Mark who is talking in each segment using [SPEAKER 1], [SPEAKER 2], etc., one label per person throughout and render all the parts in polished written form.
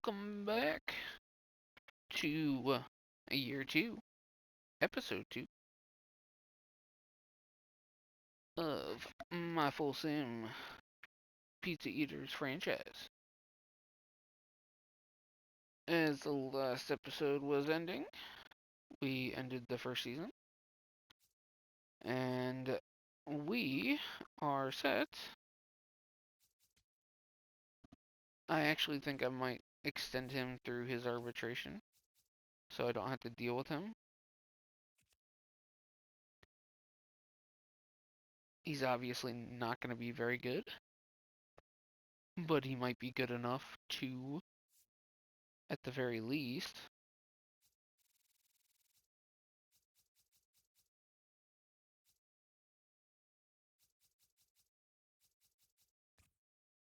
[SPEAKER 1] welcome back to year two, episode two of my full sim Pizza Eaters franchise. As the last episode was ending, we ended the first season, and we are set. I actually think I might extend him through his arbitration, so I don't have to deal with him. He's obviously not going to be very good, but he might be good enough to, at the very least,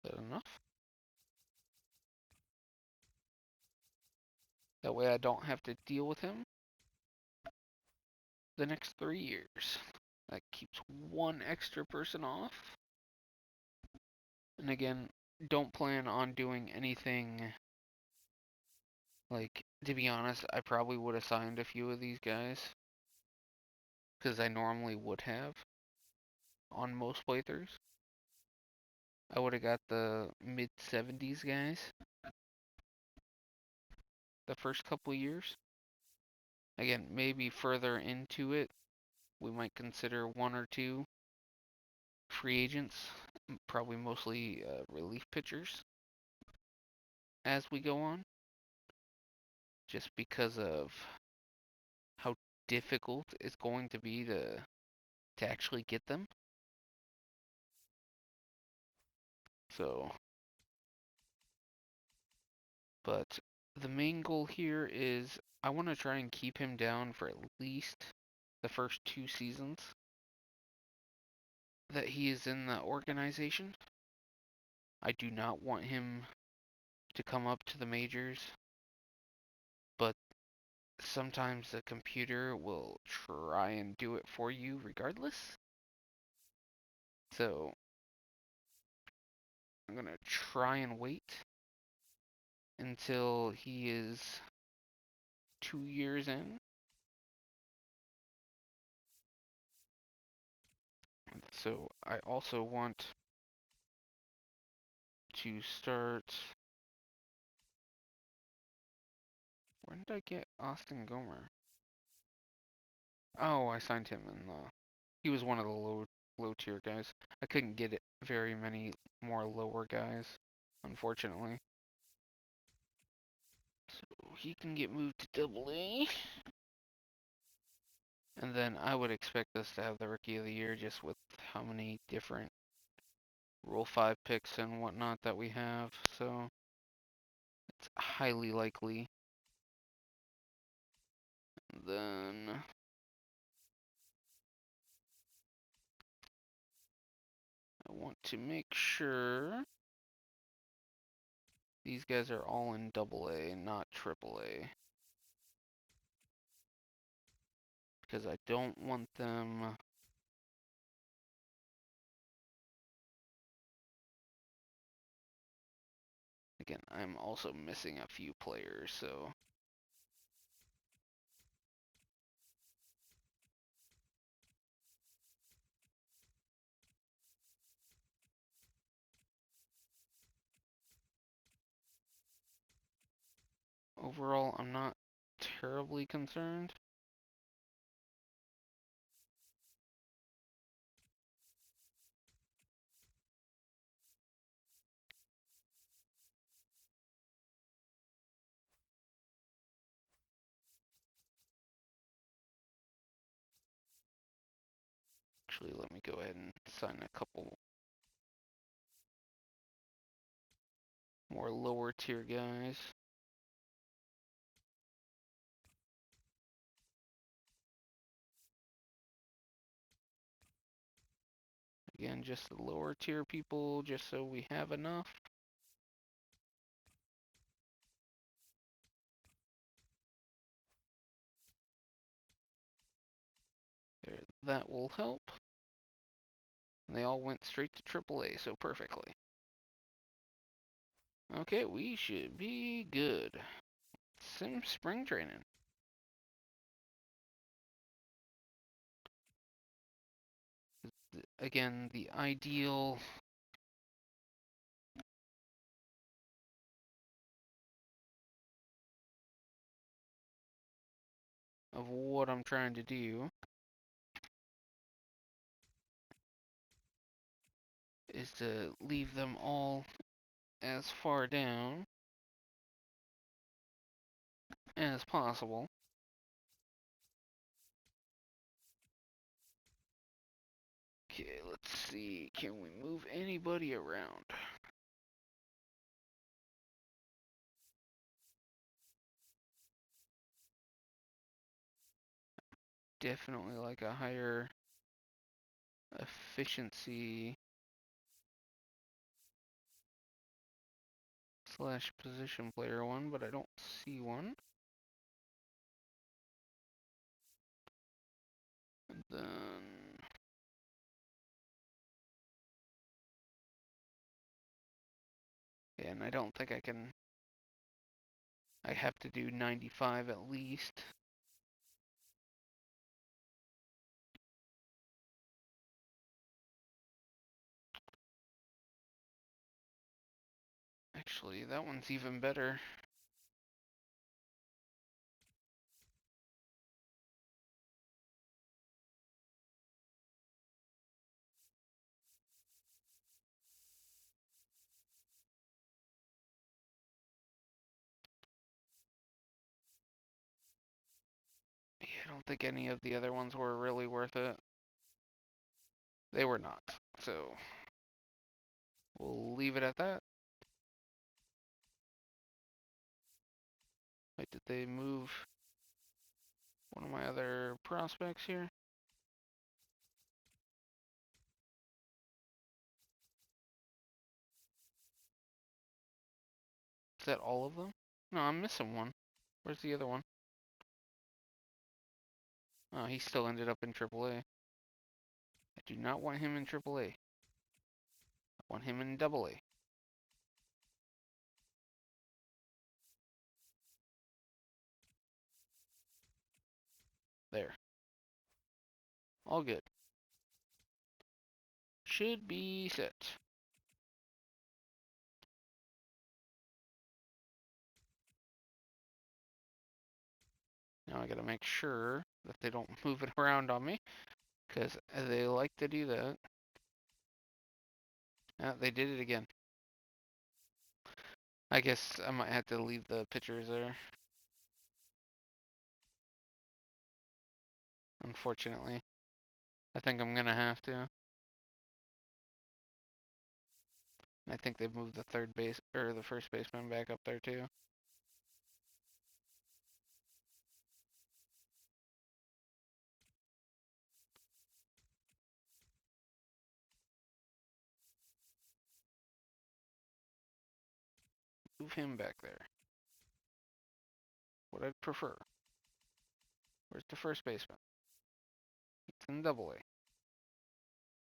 [SPEAKER 1] is that enough? That way I don't have to deal with him the next 3 years. That keeps one extra person off. And again, don't plan on doing anything like, to be honest, I probably would have signed a few of these guys. Because I normally would have on most playthroughs. I would have got the mid 70s guys the first couple years. Again, maybe further into it, we might consider one or two free agents, probably mostly relief pitchers as we go on, just because of how difficult it's going to be to actually get them. So, but the main goal here is I want to try and keep him down for at least the first 2 seasons that he is in the organization. I do not want him to come up to the majors, but sometimes the computer will try and do it for you regardless. So I'm gonna try and wait until he is 2 years in. So I also want to start. When did I get Austin Gomer? Oh, I signed him in the. He was one of the low tier guys. I couldn't get it very many more lower guys, unfortunately. So he can get moved to Double A. And then I would expect us to have the Rookie of the Year just with how many different Rule 5 picks and whatnot that we have. So it's highly likely. Then I want to make sure these guys are all in Double A, not Triple A. Because I don't want them. Again, I'm also missing a few players, so. Overall, I'm not terribly concerned. Actually, let me go ahead and sign a couple more lower tier guys. Again, just the lower tier people, just so we have enough. There, that will help. And they all went straight to AAA, so perfectly. Okay, we should be good. Sim spring training. Again, the ideal of what I'm trying to do is to leave them all as far down as possible. Okay, let's see. Can we move anybody around? Definitely like a higher efficiency slash position player one, but I don't see one. And then and I don't think I can. I have to do 95 at least. Actually, that one's even better. Yeah, I don't think any of the other ones were really worth it. They were not. So we'll leave it at that. Wait, did they move one of my other prospects here? Is that all of them? No, I'm missing one. Where's the other one? Oh, he still ended up in AAA. I do not want him in AAA. I want him in AA. There. All good. Should be set. Now I gotta make sure that they don't move it around on me, because they like to do that. They did it again. I guess I might have to leave the pictures there. Unfortunately. I think I'm gonna have to. I think they've moved the third base or the first baseman back up there too. Move him back there. What I'd prefer. Where's the first baseman? It's in AA.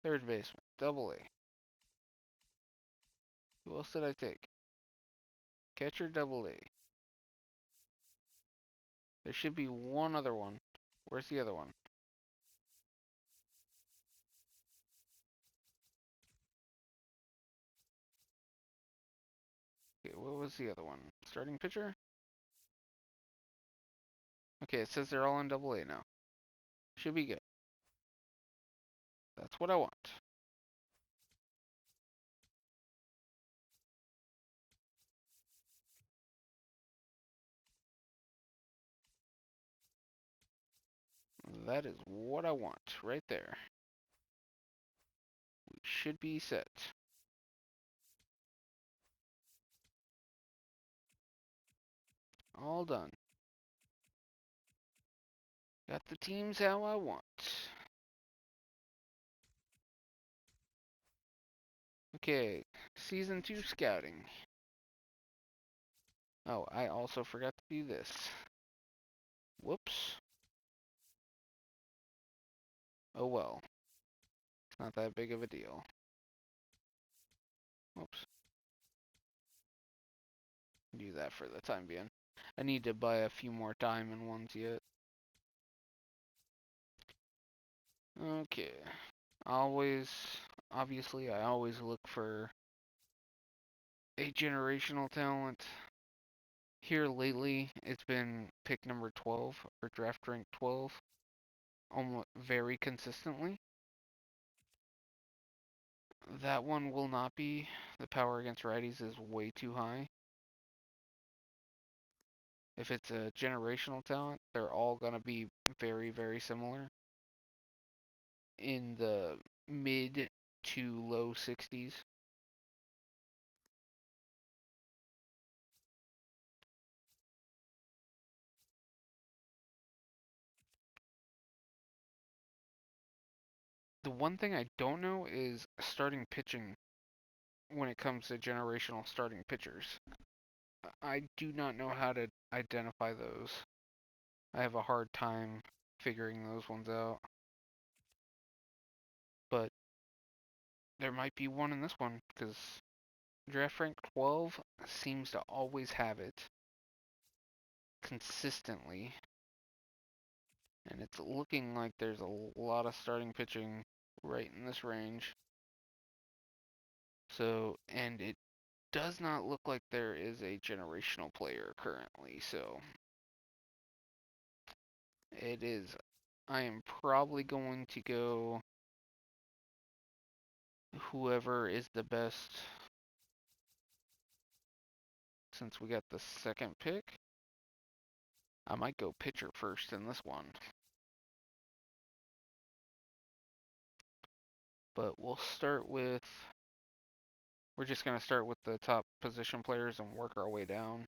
[SPEAKER 1] Third baseman, AA. Who else did I take? Catcher, AA. There should be one other one. Where's the other one? Okay, what was the other one? Starting pitcher? Okay, it says they're all in AA now. Should be good. That's what I want. That is what I want right there. We should be set. All done. Got the teams how I want. Okay, Season 2 scouting. Oh, I also forgot to do this. Whoops. Oh well. It's not that big of a deal. Whoops. Do that for the time being. I need to buy a few more diamond ones yet. Okay. Always, obviously, I always look for a generational talent. Here lately, it's been pick number 12 or draft rank 12, almost very consistently. That one will not be. The power against righties is way too high. If it's a generational talent, they're all going to be very, very similar in the mid to low 60s. The one thing I don't know is starting pitching when it comes to generational starting pitchers. I do not know how to identify those. I have a hard time figuring those ones out. But there might be one in this one because draft rank 12 seems to always have it consistently. And it's looking like there's a lot of starting pitching right in this range. So, and it does not look like there is a generational player currently. So, it is. I am probably going to go whoever is the best since we got the second pick. I might go pitcher first in this one. But we'll start with. We're just going to start with the top position players and work our way down.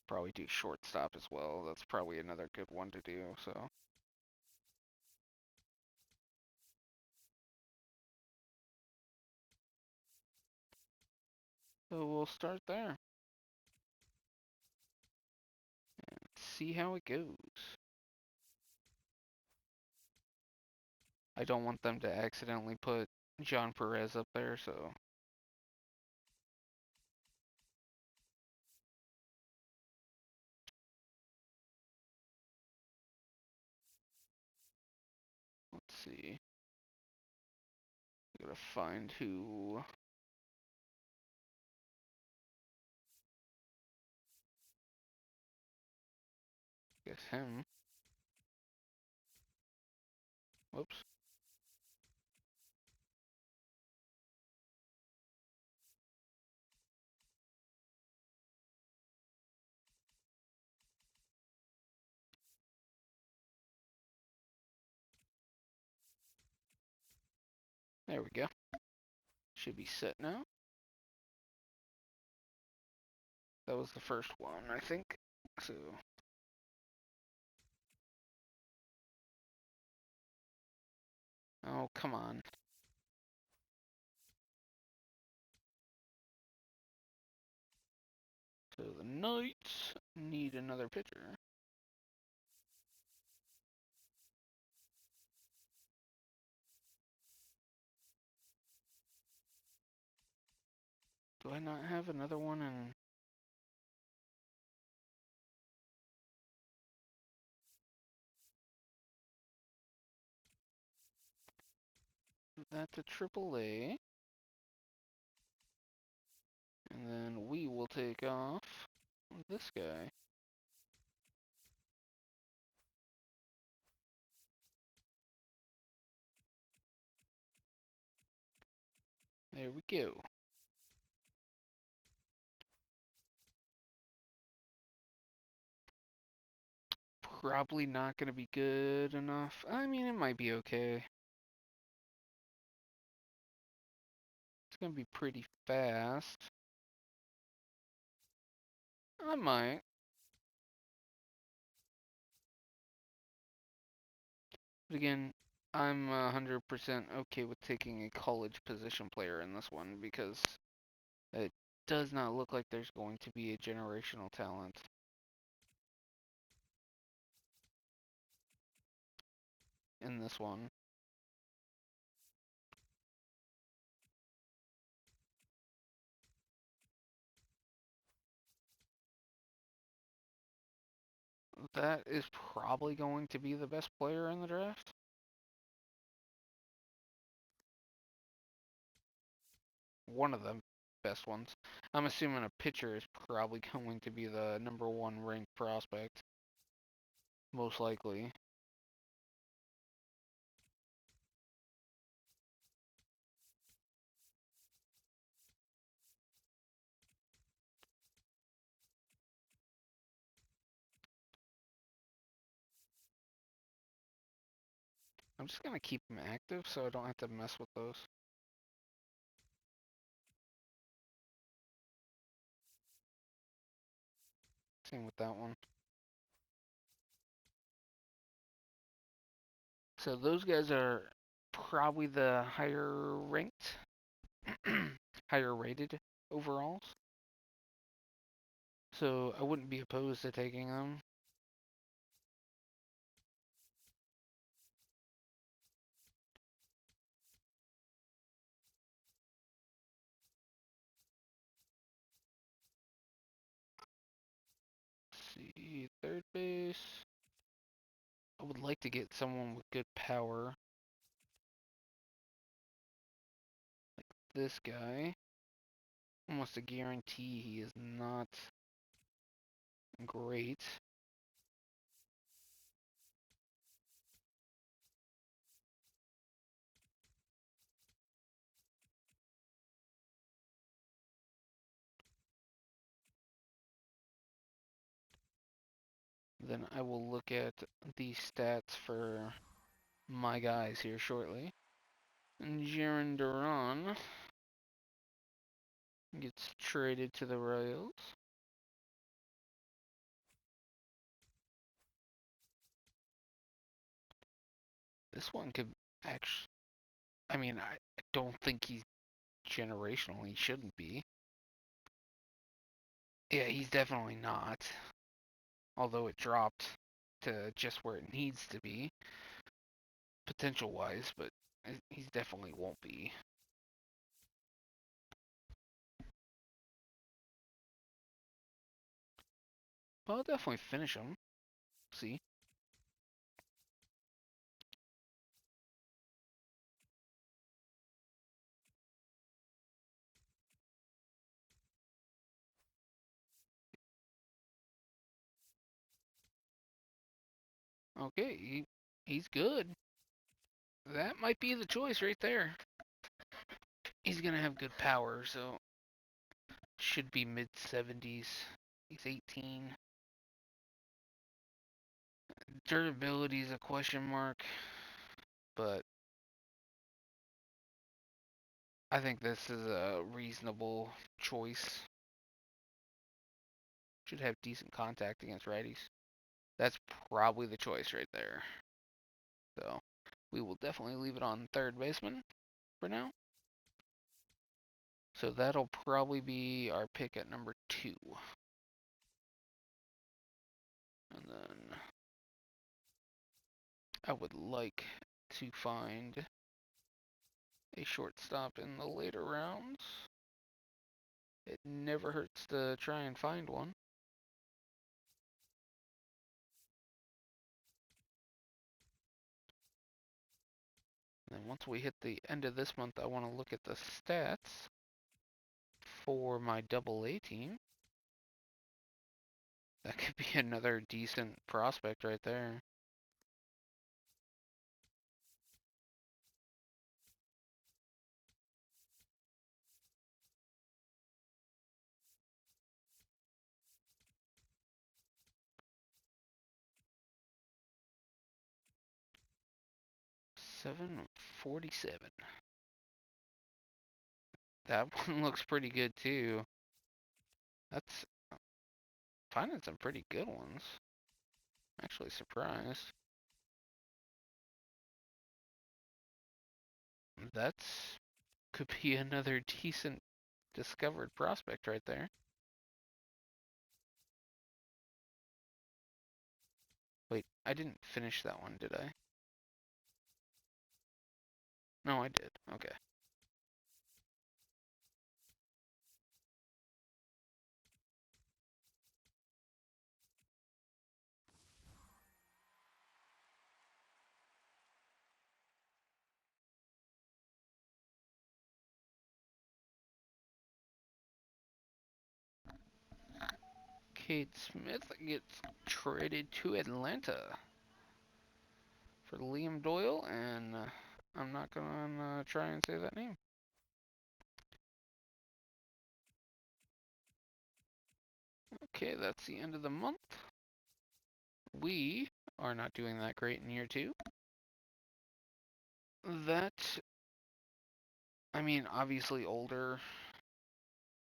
[SPEAKER 1] Probably do shortstop as well. That's probably another good one to do. So we'll start there. See how it goes. I don't want them to accidentally put John Perez up there, so. Let's see. I gotta find who. Guess him. Whoops. There we go. Should be set now. That was the first one, I think. So. Oh, come on. So the Knights need another pitcher. Do I not have another one in? That's a triple A. And then we will take off this guy. There we go. Probably not going to be good enough. I mean, it might be okay. It's going to be pretty fast. I might. But again, I'm 100% okay with taking a college position player in this one because it does not look like there's going to be a generational talent in this one. that is probably going to be the best player in the draft. One of the best ones. I'm assuming a pitcher is probably going to be the number one ranked prospect, most likely. I'm just gonna keep them active so I don't have to mess with those. Same with that one. So those guys are probably the higher ranked, higher rated overalls. So I wouldn't be opposed to taking them. Let's see, third base. I would like to get someone with good power. This guy. Almost a guarantee he is not great. Then I will look at the stats for my guys here shortly. And Jaron Duran gets traded to the Royals. This one could actually, I mean, I don't think he's generational. He shouldn't be. Yeah, he's definitely not. Although it dropped to just where it needs to be, potential wise, but he definitely won't be. But I'll definitely finish him. See? Okay, he's good. That might be the choice right there. He's gonna have good power, so should be mid 70s. He's 18. Durability is a question mark, but I think this is a reasonable choice. Should have decent contact against righties. That's probably the choice right there. So we will definitely leave it on third baseman for now. So that'll probably be our pick at number 2. And then I would like to find a shortstop in the later rounds. It never hurts to try and find one. And then once we hit the end of this month, I want to look at the stats for my double A team. That could be another decent prospect right there. $747. That one looks pretty good too. That's finding some pretty good ones. I'm actually surprised. That's could be another decent discovered prospect right there. Wait, I didn't finish that one, did I? No, I did. Okay. Cade Smith gets traded to Atlanta for Liam Doyle, and I'm not gonna try and say that name. Okay, that's the end of the month. We are not doing that great in year 2. That, I mean, obviously older,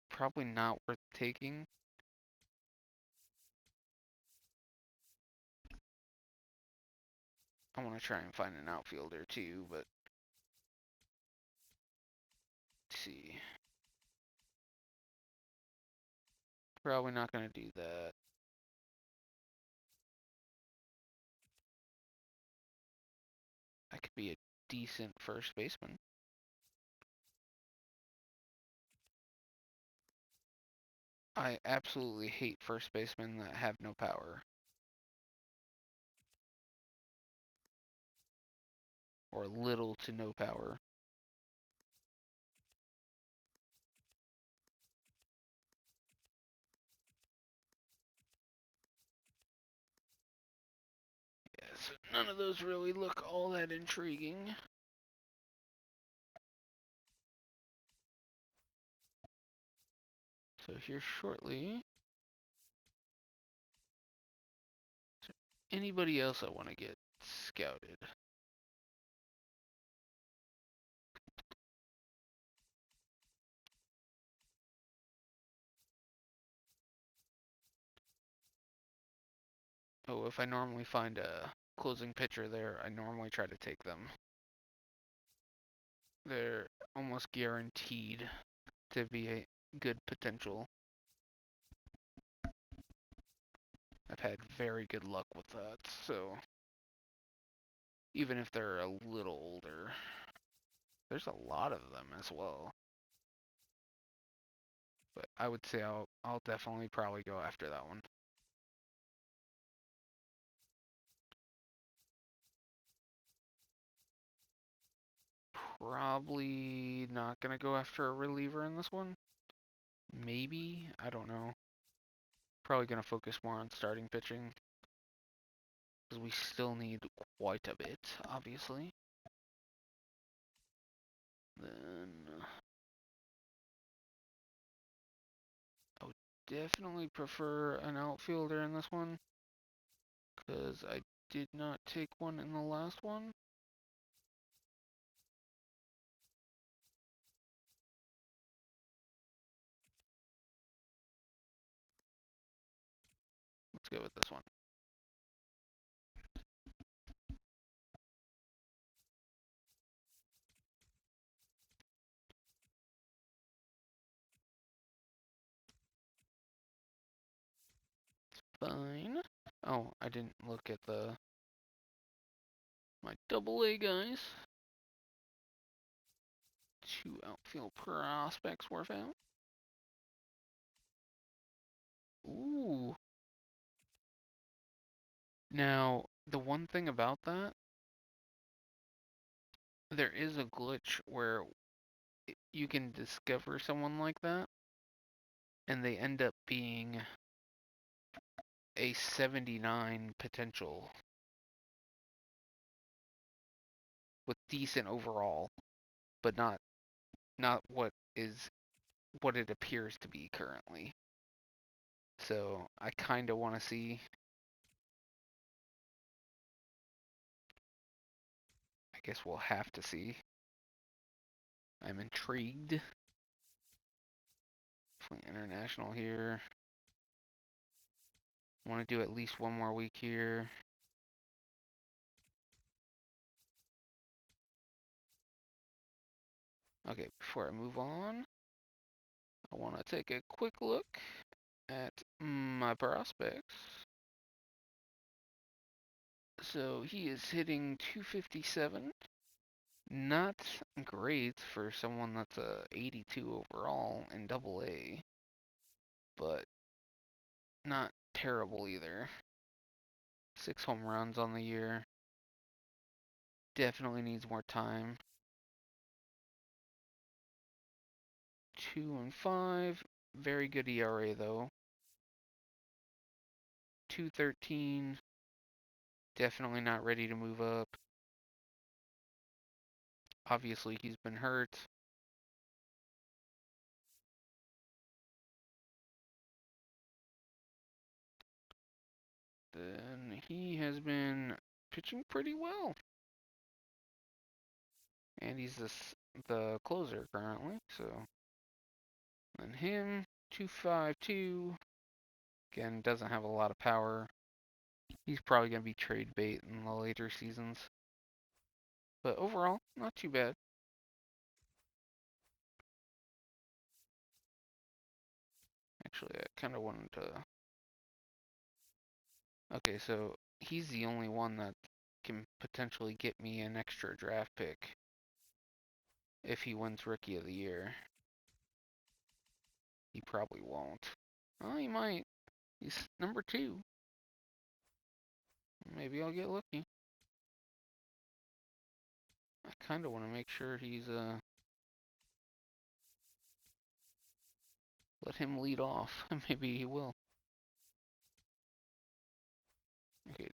[SPEAKER 1] probably not worth taking. I want to try and find an outfielder too, but let's see. Probably not going to do that. I could be a decent first baseman. I absolutely hate first basemen that have no power. Or little to no power. Yeah, so none of those really look all that intriguing. So here shortly, is there anybody else I want to get scouted? Oh, if I normally find a closing pitcher there, I normally try to take them. They're almost guaranteed to be a good potential. I've had very good luck with that, so even if they're a little older, there's a lot of them as well. But I would say I'll definitely probably go after that one. Probably not gonna go after a reliever in this one. Maybe, I don't know. Probably gonna focus more on starting pitching because we still need quite a bit, obviously. Then I would definitely prefer an outfielder in this one because I did not take one in the last one. Let's go with this one. Fine. Oh, I didn't look at my double A guys. 2 outfield prospects were found. Ooh. Now, the one thing about that, there is a glitch where you can discover someone like that, and they end up being a 79 potential with decent overall, but not what it appears to be currently. So I kind of want to see. I guess we'll have to see. I'm intrigued. International here. Want to do at least one more week here. Okay, before I move on, I want to take a quick look at my prospects. So he is hitting 257. Not great for someone that's a 82 overall in Double A, but not terrible either. 6 home runs on the year. Definitely needs more time. 2 and 5. Very good ERA though. 213. Definitely not ready to move up. Obviously, he's been hurt. Then he has been pitching pretty well. And he's the closer currently, so. And him, 252. Again, doesn't have a lot of power. He's probably going to be trade bait in the later seasons. But overall, not too bad. Actually, I kind of wanted to. Okay, so he's the only one that can potentially get me an extra draft pick if he wins Rookie of the Year. He probably won't. Oh, he might. He's number 2. Maybe I'll get lucky. I kind of want to make sure he's let him lead off. Maybe he will. Okay.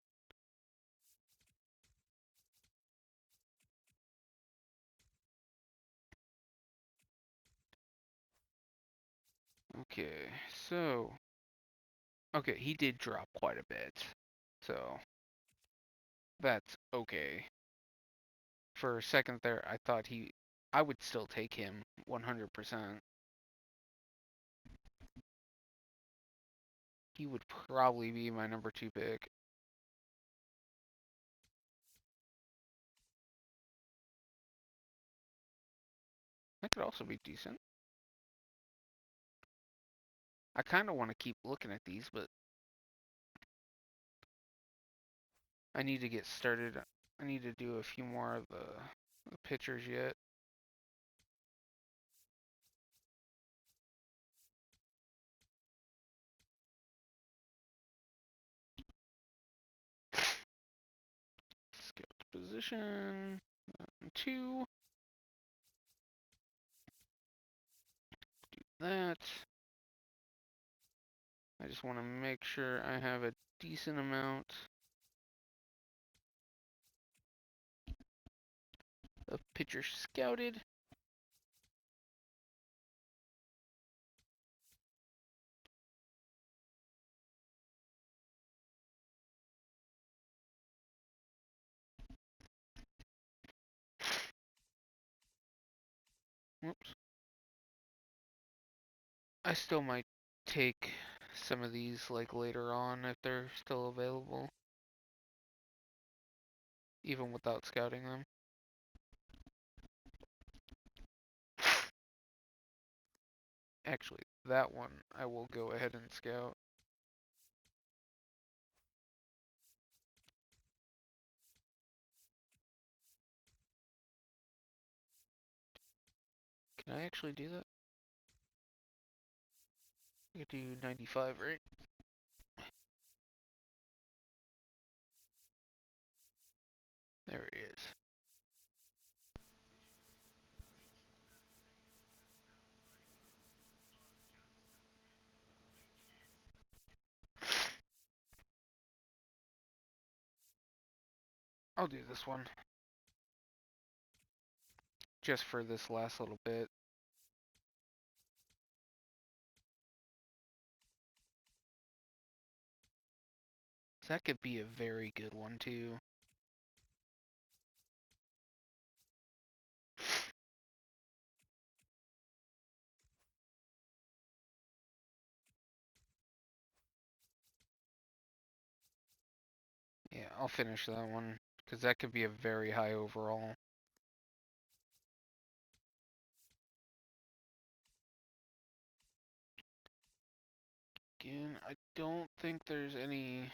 [SPEAKER 1] Okay. So. Okay, he did drop quite a bit. So. That's okay. For a second there, I thought I would still take him 100%. He would probably be my number 2 pick. That could also be decent. I kind of want to keep looking at these, but I need to get started. I need to do a few more of the pitchers yet. Skip position. 2. That. I just want to make sure I have a decent amount of pitchers scouted. Whoops. I still might take some of these like later on if they're still available, even without scouting them. Actually, that one I will go ahead and scout. Can I actually do that? I could do 95, right? There it is. I'll do this one. Just for this last little bit. That could be a very good one, too. Yeah, I'll finish that one, because that could be a very high overall. Again, I don't think there's any...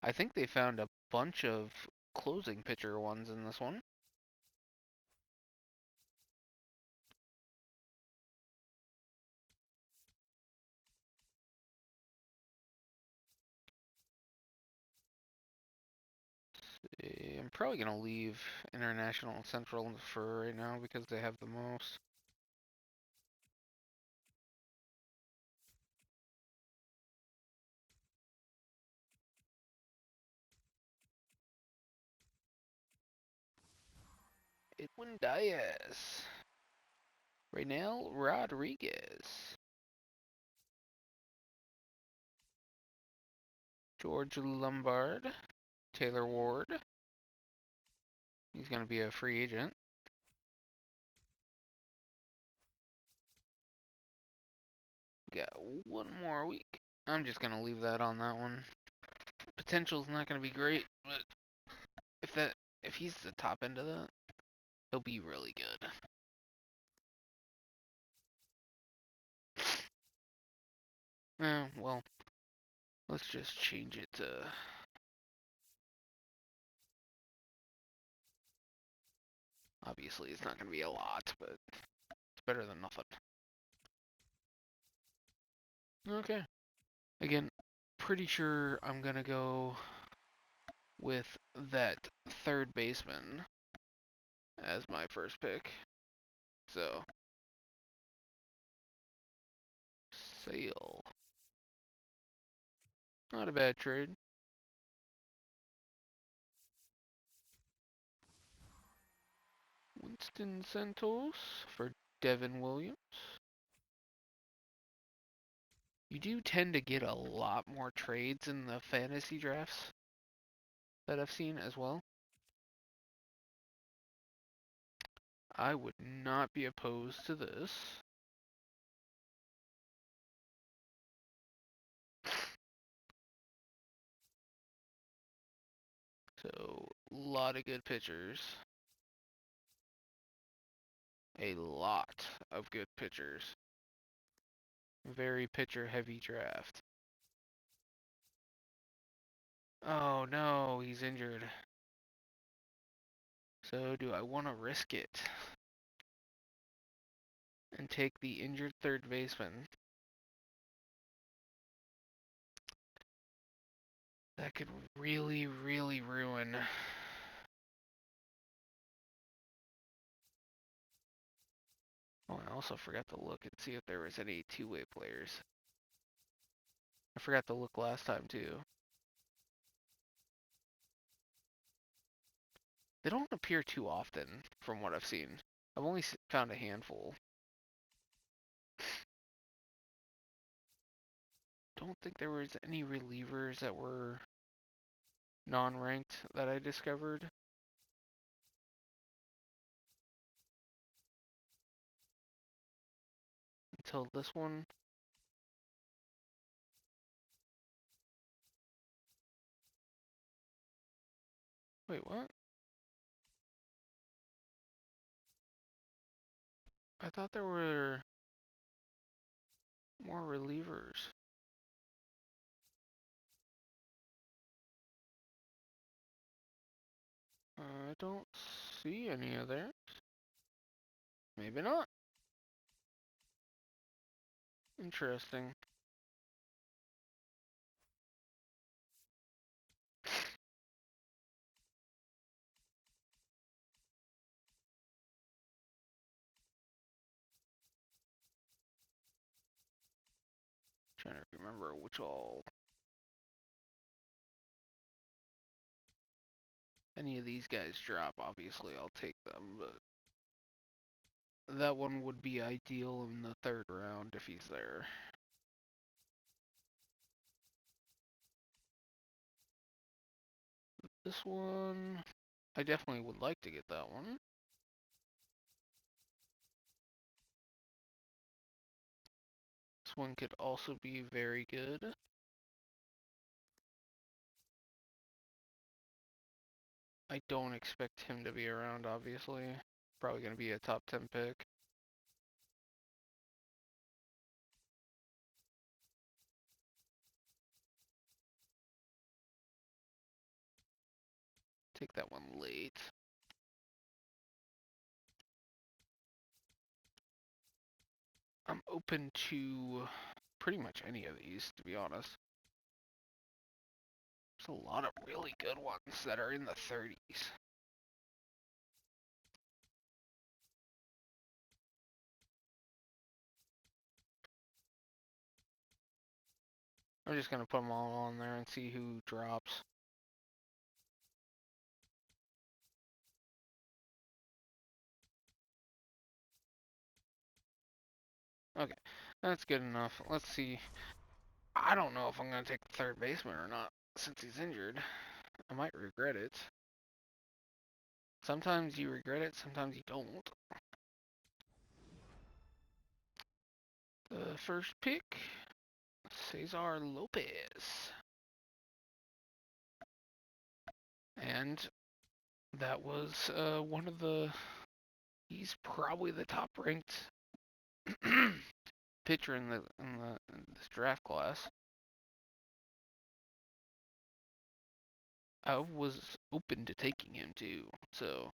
[SPEAKER 1] I think they found a bunch of closing pitcher ones in this one. I'm probably going to leave International and Central for right now because they have the most. Edwin Diaz. Raynel Rodriguez. George Lombard. Taylor Ward. He's going to be a free agent. We got one more week. I'm just going to leave that on that one. Potential's not going to be great, but if he's the top end of that, he'll be really good. Well, let's just change it to... Obviously, it's not going to be a lot, but it's better than nothing. Okay. Again, pretty sure I'm going to go with that third baseman as my first pick. So, Sale. Not a bad trade. Winston Santos for Devin Williams. You do tend to get a lot more trades in the fantasy drafts that I've seen as well. I would not be opposed to this. So, a lot of good pitchers. A lot of good pitchers. Very pitcher heavy draft. Oh no, he's injured. So do I want to risk it and take the injured third baseman? That could really, really ruin. Oh, I also forgot to look and see if there was any two-way players. I forgot to look last time too. They don't appear too often from what I've seen. I've only found a handful. Don't think there was any relievers that were non-ranked that I discovered. Until this one. Wait, what? I thought there were more relievers. I don't see any of there. Maybe not. Interesting. Trying to remember which all. Any of these guys drop, obviously I'll take them, but that one would be ideal in the third round if he's there. This one, I definitely would like to get that one. This one could also be very good. I don't expect him to be around, obviously. Probably going to be a top 10 pick. Take that one late. I'm open to pretty much any of these, to be honest. There's a lot of really good ones that are in the 30s. I'm just going to put them all on there and see who drops. Okay, that's good enough. Let's see. I don't know if I'm gonna take the third baseman or not since he's injured. I might regret it. Sometimes you regret it, sometimes you don't. The first pick, Cesar Lopez. And that was one of the. He's probably the top ranked pitcher in this draft class. I was open to taking him too, so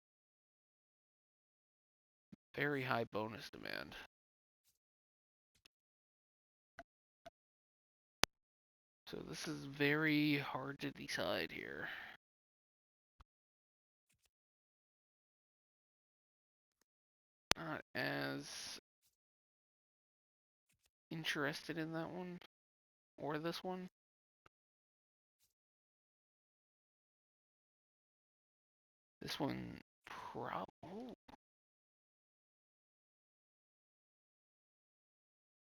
[SPEAKER 1] very high bonus demand. So this is very hard to decide here. Not as interested in that one or this one. This one oh,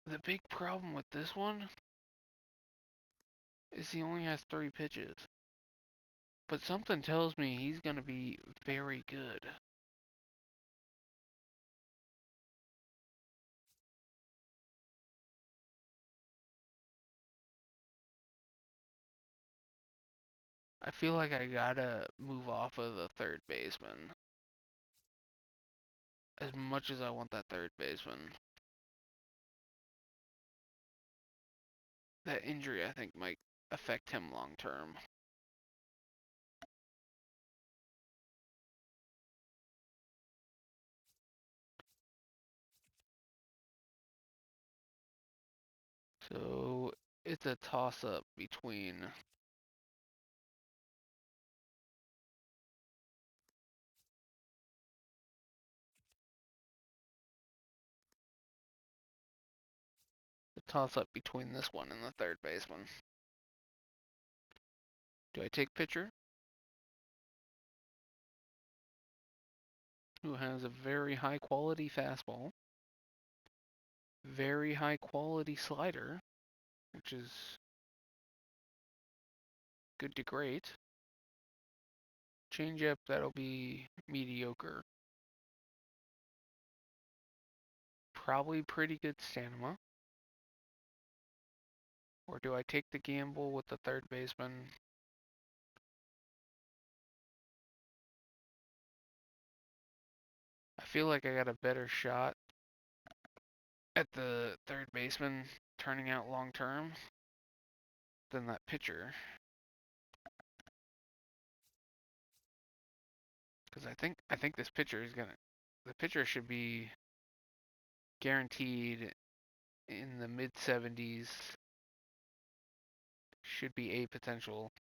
[SPEAKER 1] the big problem with this one is he only has 3 pitches. But something tells me he's going to be very good. I feel like I gotta move off of the third baseman. As much as I want that third baseman. That injury, I think, might affect him long term. So it's a toss up between this one and the third baseman. Do I take pitcher, who has a very high quality fastball, very high quality slider, which is good to great. Changeup, that'll be mediocre. Probably pretty good stamina. Or do I take the gamble with the third baseman? I feel like I got a better shot at the third baseman turning out long term than that pitcher. Because I think this pitcher is gonna the pitcher should be guaranteed in the mid 70s. Should be a potential.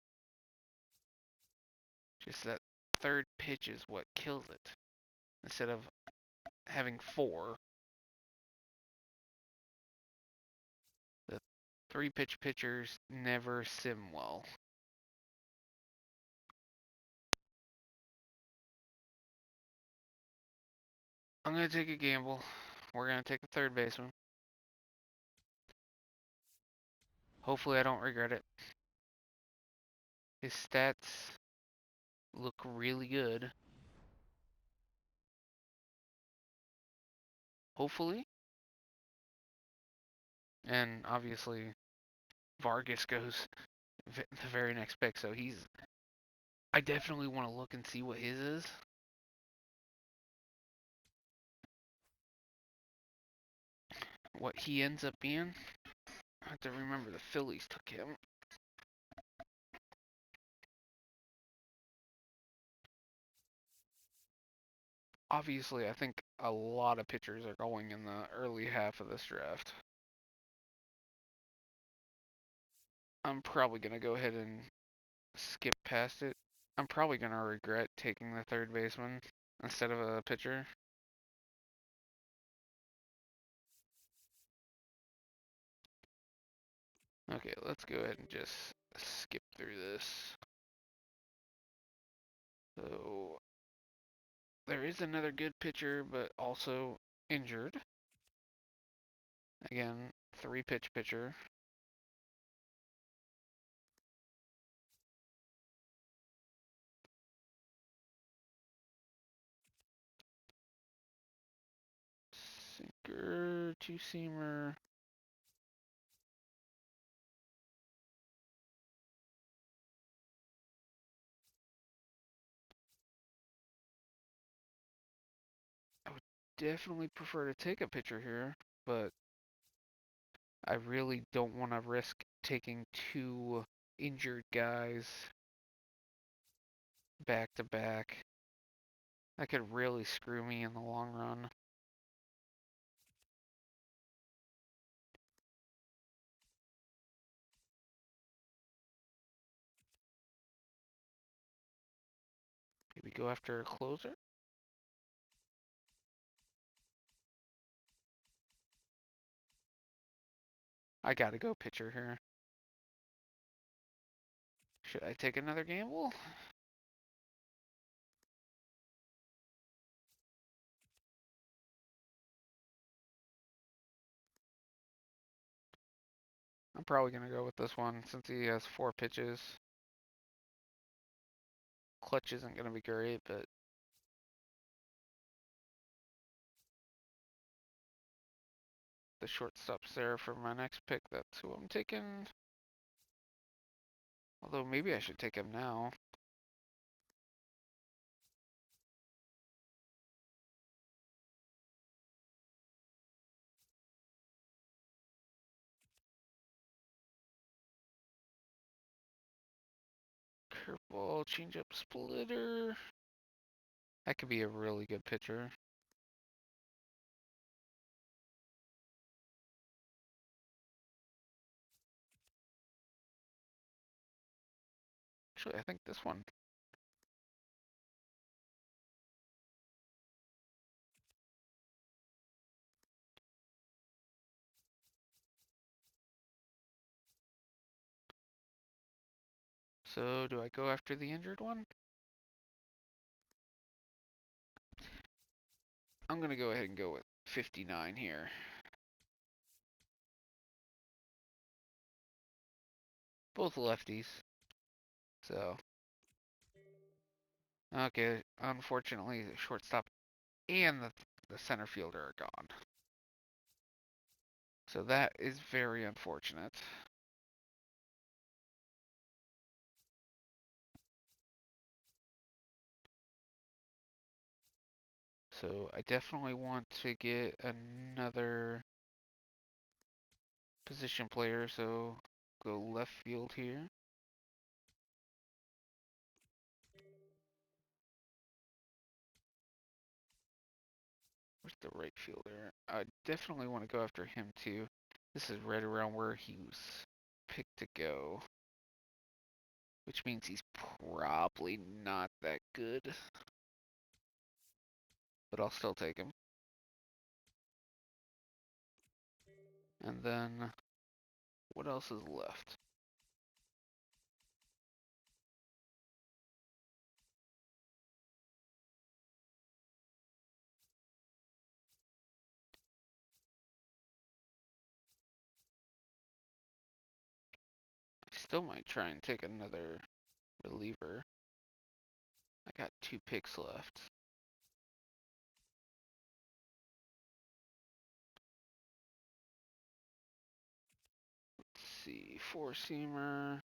[SPEAKER 1] Just that third pitch is what kills it. Instead of having 4, the 3 pitch pitchers never sim well. I'm gonna take a gamble. We're gonna take a third baseman. Hopefully I don't regret it. His stats look really good. Hopefully. And obviously Vargas goes the very next pick, so I definitely want to look and see what his is. What he ends up being. I have to remember the Phillies took him. Obviously, I think a lot of pitchers are going in the early half of this draft. I'm probably going to go ahead and skip past it. I'm probably going to regret taking the third baseman instead of a pitcher. Okay, let's go ahead and just skip through this. So, there is another good pitcher, but also injured. Again, 3-pitch pitcher. Sinker, two-seamer. I would definitely prefer to take a pitcher here, but I really don't want to risk taking two injured guys back to back. That could really screw me in the long run. Maybe go after a closer? I gotta go pitcher here. Should I take another gamble? I'm probably gonna go with this one since he has 4 pitches. Clutch isn't gonna be great, but the shortstop's there for my next pick. That's who I'm taking. Although maybe I should take him now. Curveball, changeup, splitter. That could be a really good pitcher. Actually, I think this one. So, do I go after the injured one? I'm gonna go ahead and go with 59 here. Both lefties. So, okay, unfortunately, the shortstop and the center fielder are gone. So that is very unfortunate. So I definitely want to get another position player, so go left field here. Where's the right fielder? I definitely want to go after him too. This is right around where he was picked to go, which means he's probably not that good, but I'll still take him. And then what else is left? I still might try and take another reliever. I got 2 picks left. Let's see, four-seamer,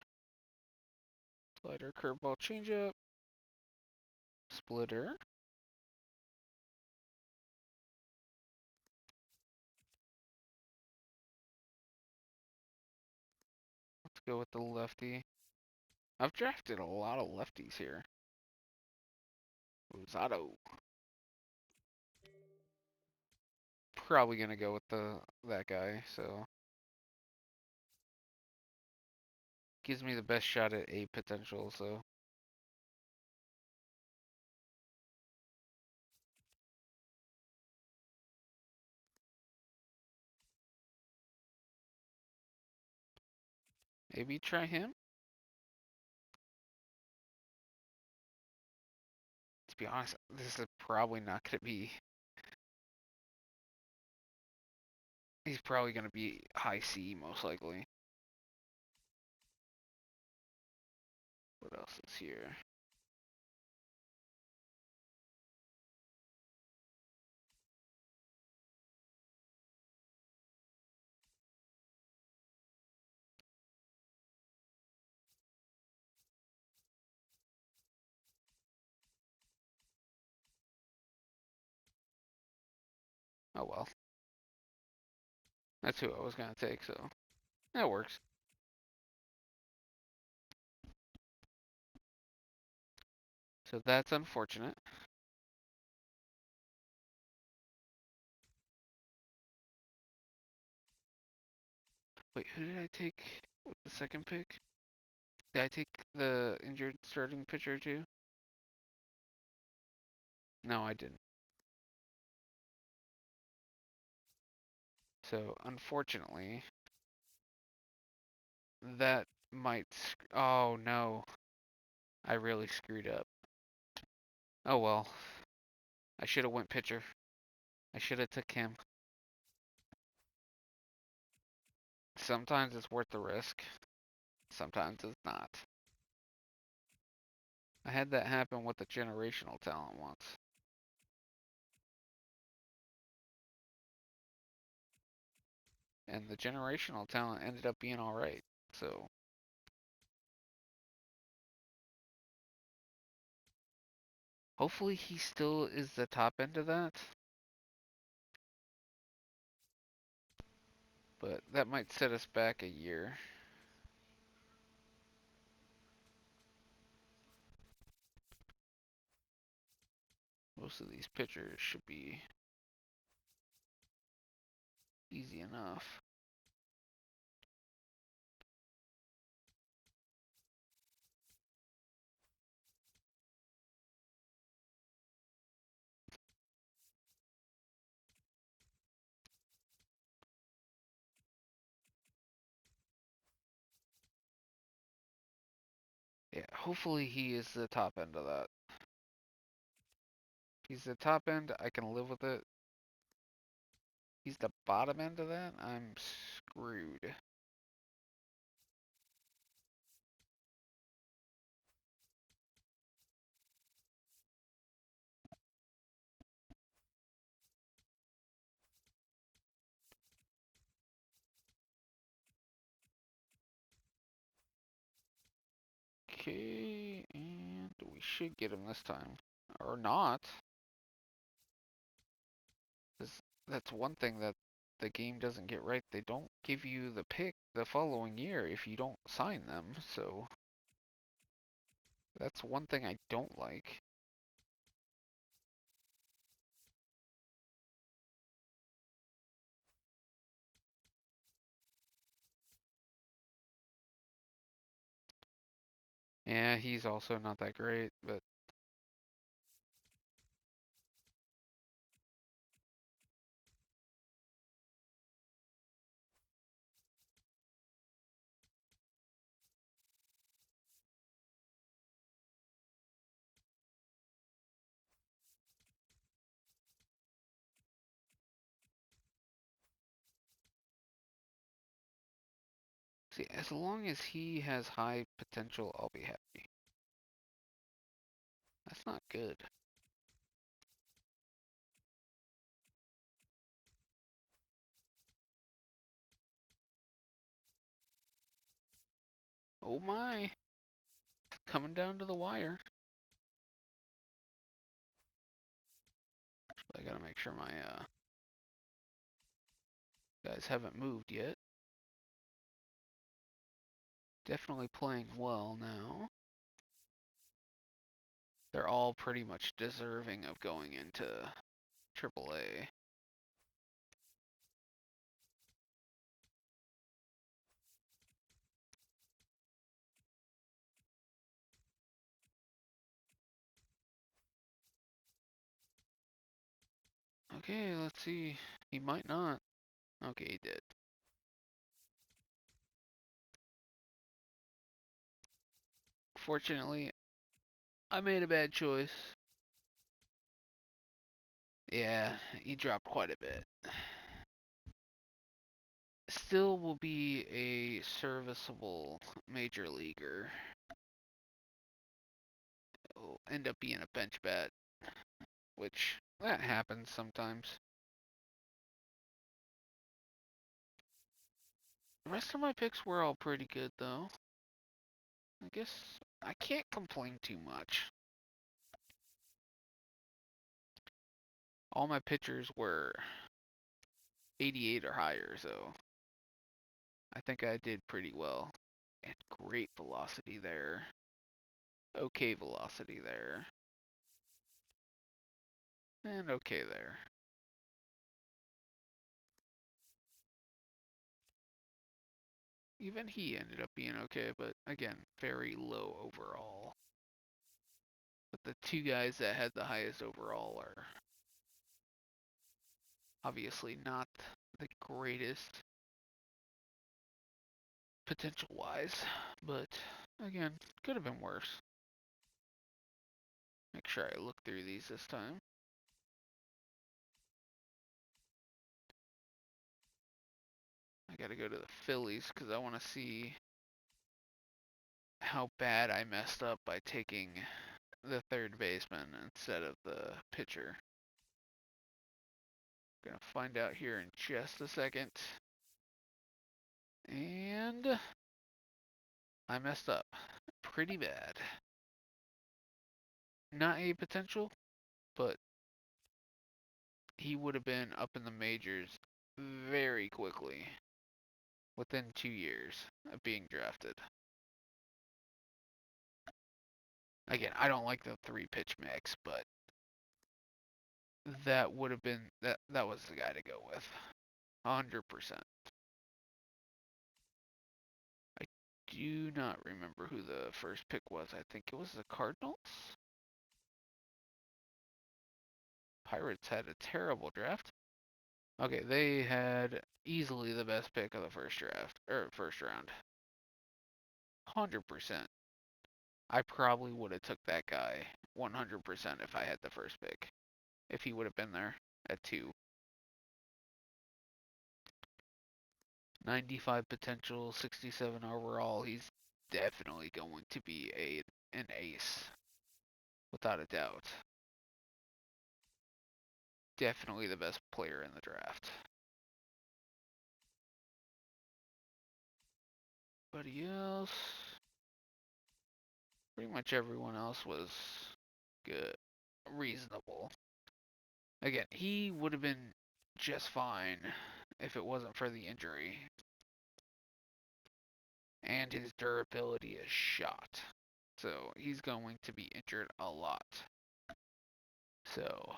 [SPEAKER 1] slider, curveball, changeup, splitter. Let's go with the lefty. I've drafted a lot of lefties here. Rosado. Probably gonna go with that guy, so gives me the best shot at A potential, so maybe try him. To be honest, this is probably not gonna be He's probably going to be high C, most likely. What else is here? Oh well. That's who I was going to take, so that works. So that's unfortunate. Wait, who did I take with the second pick? Did I take the injured starting pitcher too? No, I didn't. So unfortunately, that might. Oh no, I really screwed up. Oh well, I should have went pitcher. I should have took him. Sometimes it's worth the risk. Sometimes it's not. I had that happen with the generational talent once. And the generational talent ended up being alright. So hopefully he still is the top end of that. But that might set us back a year. Most of these pitchers should be easy enough. Yeah, hopefully he is the top end of that. If he's the top end, I can live with it. He's the bottom end of that, I'm screwed. Okay, and we should get him this time. Or not. 'Cause that's one thing that the game doesn't get right. They don't give you the pick the following year if you don't sign them, so that's one thing I don't like. Yeah, he's also not that great, but see, as long as he has high potential, I'll be happy. That's not good. Oh my, coming down to the wire. I gotta make sure my guys haven't moved yet. Definitely playing well now. They're all pretty much deserving of going into AAA. Okay, let's see. He might not. Okay, he did. Fortunately, I made a bad choice. Yeah, he dropped quite a bit. Still will be a serviceable major leaguer. Will end up being a bench bat, which that happens sometimes. The rest of my picks were all pretty good, though. I guess I can't complain too much. All my pitchers were 88 or higher, so I think I did pretty well. And great velocity there. Okay velocity there. And okay there. Even he ended up being okay, but again, very low overall. But the two guys that had the highest overall are obviously not the greatest potential wise, but again, could have been worse. Make sure I look through these this time. I gotta go to the Phillies because I want to see how bad I messed up by taking the third baseman instead of the pitcher. Gonna find out here in just a second. And I messed up pretty bad. Not a potential, but he would have been up in the majors very quickly within 2 years of being drafted. Again, I don't like the three pitch mix, but that would have been that was the guy to go with. 100%. I do not remember who the first pick was. I think it was the Cardinals. Pirates had a terrible draft. Okay, they had easily the best pick of the first draft or first round. 100%. I probably would have took that guy 100% if I had the first pick. If he would have been there at 2. 95 potential, 67 overall. He's definitely going to be an ace, without a doubt. Definitely the best player in the draft. Anybody else? Pretty much everyone else was good, reasonable. Again, he would have been just fine if it wasn't for the injury. And his durability is shot. So he's going to be injured a lot. So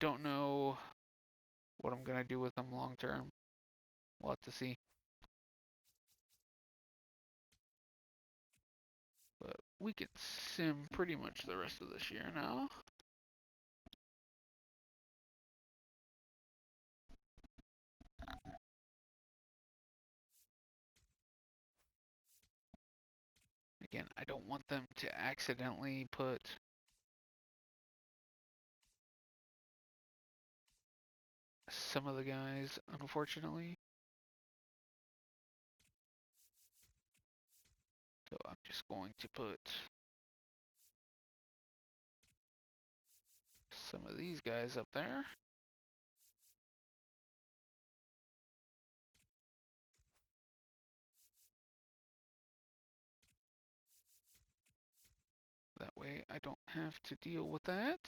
[SPEAKER 1] don't know what I'm gonna do with him long term. We'll have to see. But we can sim pretty much the rest of this year now. Again, I don't want them to accidentally put some of the guys, unfortunately. So I'm just going to put some of these guys up there. That way I don't have to deal with that.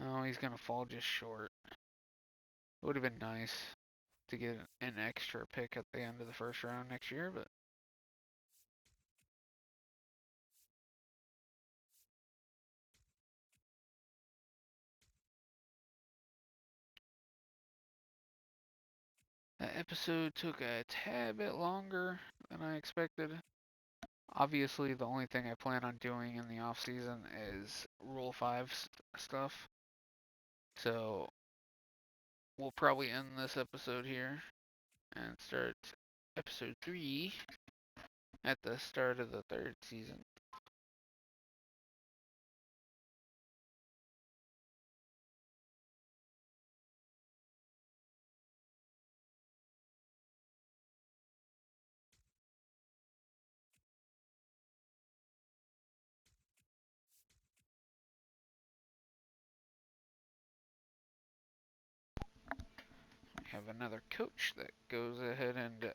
[SPEAKER 1] Oh, he's gonna fall just short. It would have been nice to get an extra pick at the end of the first round next year, but that episode took a tad bit longer than I expected. Obviously, the only thing I plan on doing in the off season is Rule 5 stuff. So we'll probably end this episode here and start episode 3 at the start of the third season. have another coach that goes ahead and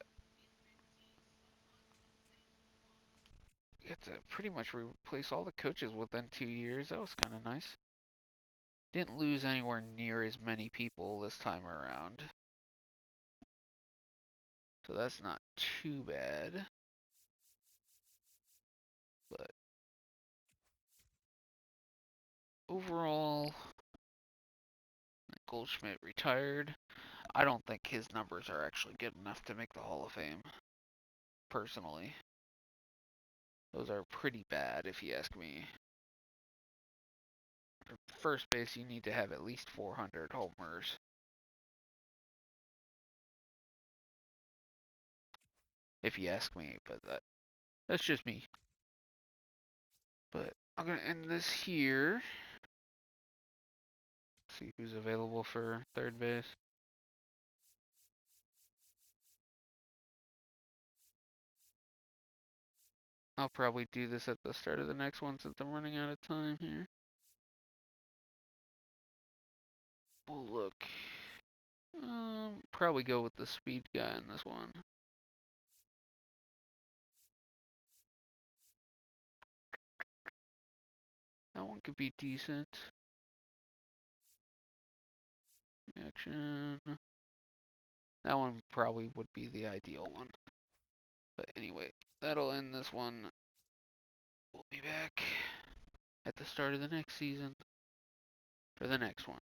[SPEAKER 1] get to pretty much replace all the coaches within 2 years. That was kind of nice. Didn't lose anywhere near as many people this time around. So that's not too bad. But overall, Goldschmidt retired. I don't think his numbers are actually good enough to make the Hall of Fame, personally. Those are pretty bad, if you ask me. For first base, you need to have at least 400 homers. If you ask me, but that's just me. But I'm going to end this here. See who's available for third base. I'll probably do this at the start of the next one since I'm running out of time here. We'll look. Probably go with the speed guy in this one. That one could be decent. Action. That one probably would be the ideal one. But anyway, that'll end this one. We'll be back at the start of the next season for the next one.